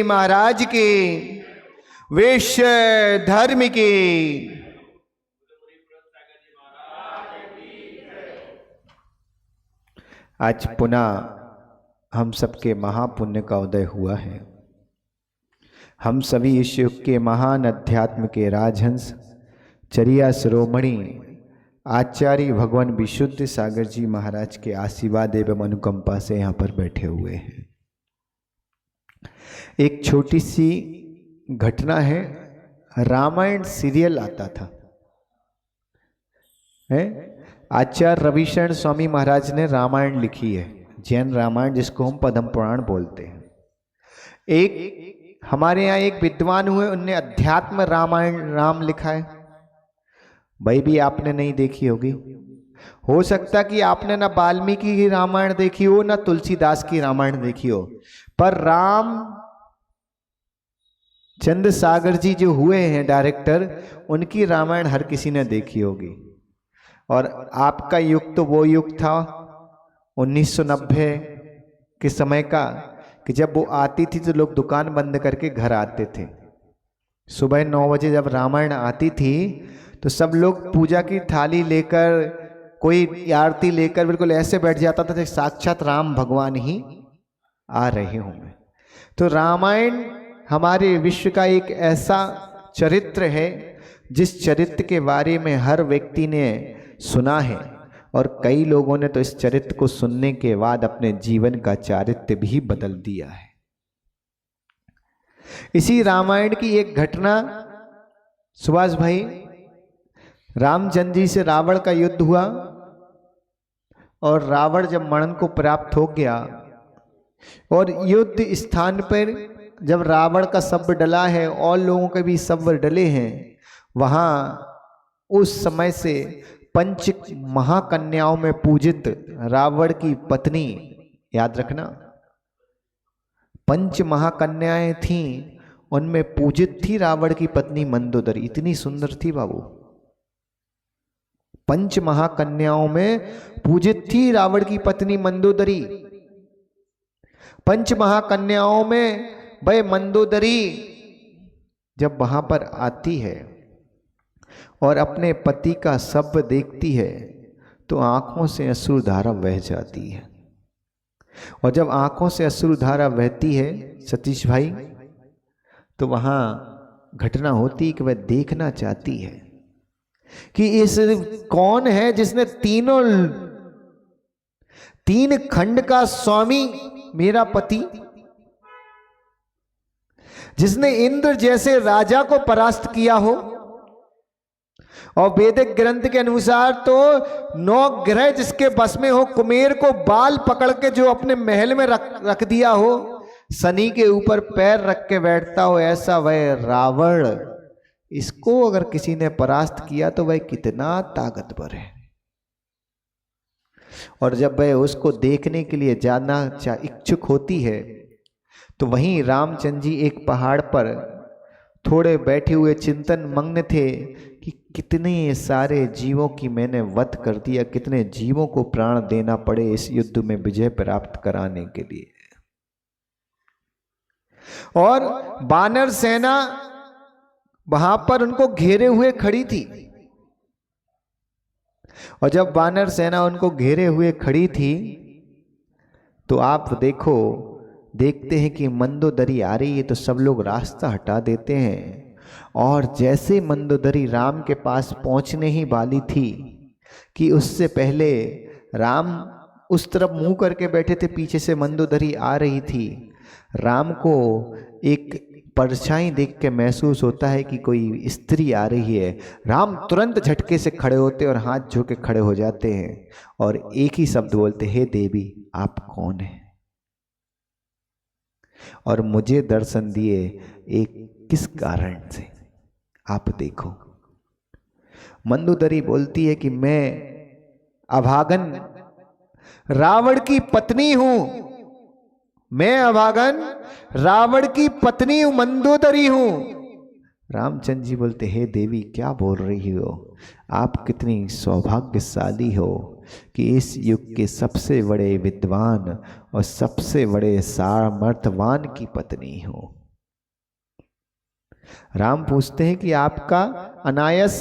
महाराज के वैश्य धर्म के। आज पुनः हम सबके महापुण्य का उदय हुआ है। हम सभी इस युग के महान अध्यात्म के राजहंस चरिया शिरोमणि आचार्य भगवान विशुद्ध सागर जी महाराज के आशीर्वाद एवं अनुकंपा से यहाँ पर बैठे हुए हैं। एक छोटी सी घटना है। रामायण सीरियल आता था, है आचार्य रविशरण स्वामी महाराज ने रामायण लिखी है, जैन रामायण, जिसको हम पद्म पुराण बोलते हैं। एक हमारे यहाँ एक विद्वान हुए, उनने अध्यात्म रामायण राम लिखा है। भाई भी आपने नहीं देखी होगी। हो सकता कि आपने ना वाल्मीकि की रामायण देखी हो, ना तुलसीदास की रामायण देखी हो, पर राम चंद्र सागर जी जो हुए हैं डायरेक्टर, उनकी रामायण हर किसी ने देखी होगी। और आपका युग तो वो युग था 1990 के समय का, कि जब वो आती थी तो लोग दुकान बंद करके घर आते थे। सुबह 9 बजे जब रामायण आती थी तो सब लोग पूजा की थाली लेकर, कोई आरती लेकर बिल्कुल ऐसे बैठ जाता था जैसे साक्षात राम भगवान ही आ रहे होंगे। तो रामायण हमारे विश्व का एक ऐसा चरित्र है जिस चरित्र के बारे में हर व्यक्ति ने सुना है, और कई लोगों ने तो इस चरित्र को सुनने के बाद अपने जीवन का चारित्र्य भी बदल दिया है। इसी रामायण की एक घटना, सुभाष भाई, रामचंद्र जी से रावण का युद्ध हुआ, और रावण जब मरण को प्राप्त हो गया और युद्ध स्थान पर जब रावण का शव डला है और लोगों के भी शव डले हैं, वहां उस समय से पंच महाकन्याओं में पूजित रावण की पत्नी, याद रखना, पंच महाकन्याएं थीं, उनमें पूजित थी रावण की पत्नी मंदोदरी। इतनी सुंदर थी बाबू। पंच महाकन्याओं में पूजित थी रावण की पत्नी मंदोदरी। पंच महाकन्याओं में भाई मंदोदरी जब वहां पर आती है और अपने पति का शव देखती है तो आंखों से अश्रुधारा बह जाती है। और जब आंखों से अश्रुधारा बहती है सतीश भाई, तो वहां घटना होती कि वह देखना चाहती है कि इस कौन है जिसने तीन खंड का स्वामी, मेरा पति, जिसने इंद्र जैसे राजा को परास्त किया हो। और वैदिक ग्रंथ के अनुसार तो 9 ग्रह जिसके बस में हो, कुमेर को बाल पकड़ के जो अपने महल में रख दिया हो, शनि के ऊपर पैर रख के बैठता हो, ऐसा वह रावण, इसको अगर किसी ने परास्त किया तो वह कितना ताकतवर है। और जब वह उसको देखने के लिए जाना इच्छुक होती है तो वहीं रामचंद्र जी एक पहाड़ पर थोड़े बैठे हुए चिंतन मग्न थे कि कितने सारे जीवों की मैंने वध कर दिया, कितने जीवों को प्राण देना पड़े इस युद्ध में विजय प्राप्त कराने के लिए। और वानर सेना वहां पर उनको घेरे हुए खड़ी थी। और जब वानर सेना उनको घेरे हुए खड़ी थी तो आप देखते हैं कि मंदोदरी आ रही है तो सब लोग रास्ता हटा देते हैं। और जैसे मंदोदरी राम के पास पहुंचने ही वाली थी कि उससे पहले राम उस तरफ मुंह करके बैठे थे, पीछे से मंदोदरी आ रही थी। राम को एक परछाई देख के महसूस होता है कि कोई स्त्री आ रही है। राम तुरंत झटके से खड़े होते और हाथ झुके खड़े हो जाते हैं और एक ही शब्द बोलते, हे देवी, आप कौन है और मुझे दर्शन दिए एक किस कारण से, आप देखो। मंदोदरी बोलती है कि मैं अभागन रावण की पत्नी हूं, मैं अभागन रावण की पत्नी मंदोदरी हूं। रामचंद्र जी बोलते, हे देवी, क्या बोल रही हो? आप कितनी सौभाग्यशाली हो कि इस युग के सबसे बड़े विद्वान और सबसे बड़े सामर्थवान की पत्नी हो। राम पूछते हैं कि आपका अनायास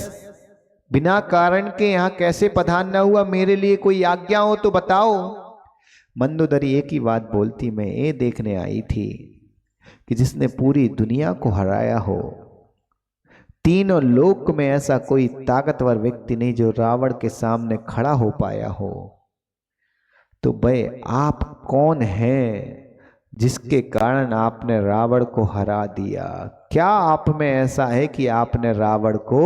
बिना कारण के यहाँ कैसे पधारना हुआ, मेरे लिए कोई आज्ञा हो तो बताओ। मंदोदरी एक ही बात बोलती, मैं ये देखने आई थी कि जिसने पूरी दुनिया को हराया हो, तीनों लोक में ऐसा कोई ताकतवर व्यक्ति नहीं जो रावण के सामने खड़ा हो पाया हो। तो भाई आप कौन हैं जिसके कारण आपने रावण को हरा दिया? क्या आप में ऐसा है कि आपने रावण को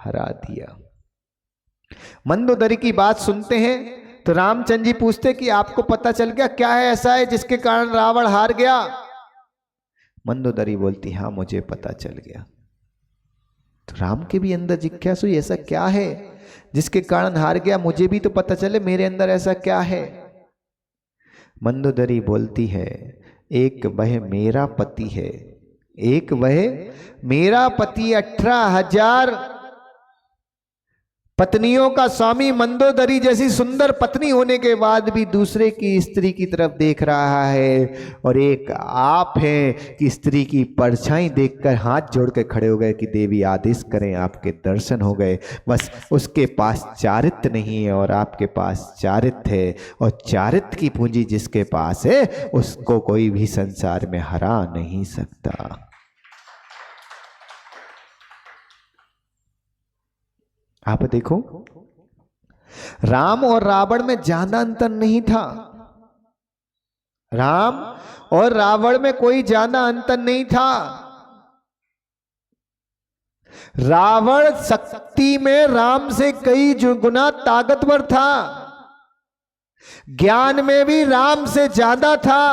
हरा दिया? मंदोदरी की बात सुनते हैं तो रामचंद्र जी पूछते कि आपको पता चल गया क्या है ऐसा है जिसके कारण रावण हार गया? मंदोदरी बोलती, हाँ मुझे पता चल गया। तो राम के भी अंदर जिज्ञासा हुई, ऐसा क्या है जिसके कारण हार गया, मुझे भी तो पता चले मेरे अंदर ऐसा क्या है। मंदोदरी बोलती है, एक वह मेरा पति है, एक वह मेरा पति 18,000 पत्नियों का स्वामी मंदोदरी जैसी सुंदर पत्नी होने के बाद भी दूसरे की स्त्री की तरफ देख रहा है, और एक आप हैं कि स्त्री की परछाई देखकर हाथ जोड़ के खड़े हो गए कि देवी आदेश करें, आपके दर्शन हो गए। बस उसके पास चारित्र नहीं है और आपके पास चारित्र है, और चारित्र की पूंजी जिसके पास है उसको कोई भी संसार में हरा नहीं सकता। आप देखो, राम और रावण में ज्यादा अंतर नहीं था। राम और रावण में कोई ज्यादा अंतर नहीं था। रावण शक्ति में राम से कई गुना ताकतवर था, ज्ञान में भी राम से ज्यादा था,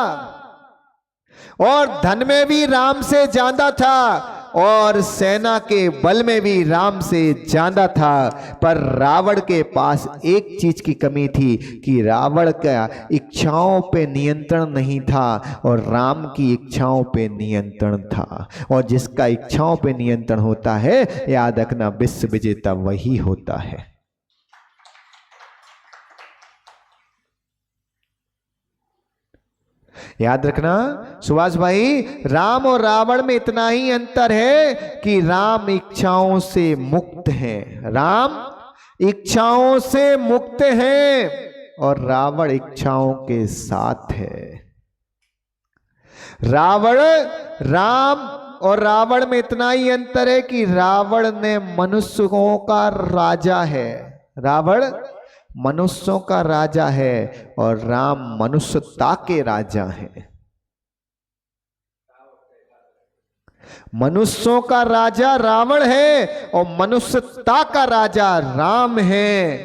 और धन में भी राम से ज्यादा था, और सेना के बल में भी राम से ज्यादा था। पर रावण के पास एक चीज की कमी थी कि रावण का इच्छाओं पे नियंत्रण नहीं था और राम की इच्छाओं पे नियंत्रण था। और जिसका इच्छाओं पे नियंत्रण होता है, याद रखना, विश्व विजेता वही होता है। याद रखना सुभाष भाई, राम और रावण में इतना ही अंतर है कि राम इच्छाओं से मुक्त हैं, राम इच्छाओं से मुक्त हैं, और रावण इच्छाओं के साथ है। राम और रावण में इतना ही अंतर है कि रावण ने मनुष्यों का राजा है, रावण मनुष्यों का राजा है, और राम मनुष्यता के राजा है। मनुष्यों का राजा रावण है और मनुष्यता का राजा राम है।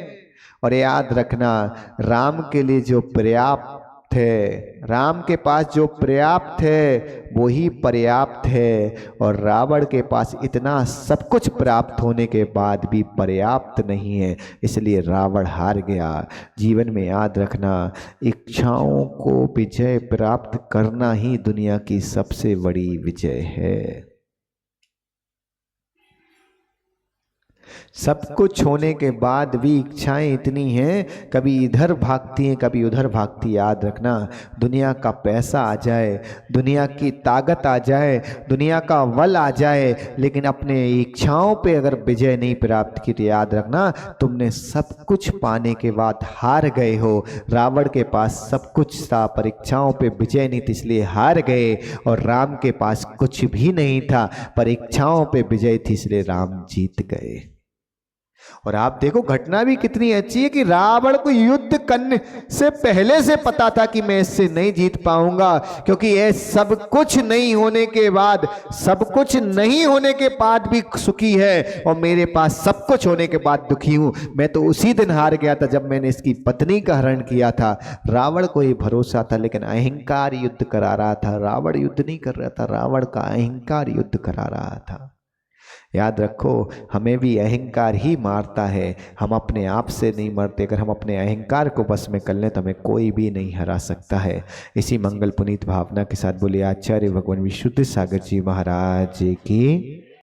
और याद रखना, राम के लिए जो पर्याप्त है, राम के पास जो पर्याप्त है वो ही पर्याप्त है, और रावण के पास इतना सब कुछ प्राप्त होने के बाद भी पर्याप्त नहीं है, इसलिए रावण हार गया। जीवन में याद रखना, इच्छाओं को विजय प्राप्त करना ही दुनिया की सबसे बड़ी विजय है। सब कुछ होने के बाद भी इच्छाएं इतनी हैं, कभी इधर भागती हैं कभी उधर भागती। याद रखना, दुनिया का पैसा आ जाए, दुनिया की ताकत आ जाए, दुनिया का बल आ जाए, लेकिन अपने इच्छाओं पे अगर विजय नहीं प्राप्त की तो याद रखना तुमने सब कुछ पाने के बाद हार गए हो। रावण के पास सब कुछ था पर इच्छाओं पे विजय नहीं थी इसलिए हार गए, और राम के पास कुछ भी नहीं था पर इच्छाओं पे विजय थी इसलिए राम जीत गए। और आप देखो घटना भी कितनी अच्छी है कि रावण को युद्ध करने से पहले से पता था कि मैं इससे नहीं जीत पाऊंगा, क्योंकि ये सब कुछ नहीं होने के बाद, सब कुछ नहीं होने के बाद भी सुखी है और मेरे पास सब कुछ होने के बाद दुखी हूं। मैं तो उसी दिन हार गया था जब मैंने इसकी पत्नी का हरण किया था। रावण को ये भरोसा था लेकिन अहंकार युद्ध करा रहा था, रावण युद्ध नहीं कर रहा था, रावण का अहंकार युद्ध करा रहा था। याद रखो, हमें भी अहंकार ही मारता है, हम अपने आप से नहीं मरते। अगर हम अपने अहंकार को बस में कर लें तो हमें कोई भी नहीं हरा सकता है। इसी मंगल पुनीत भावना के साथ बोलिए आचार्य भगवान विशुद्ध सागर जी महाराज की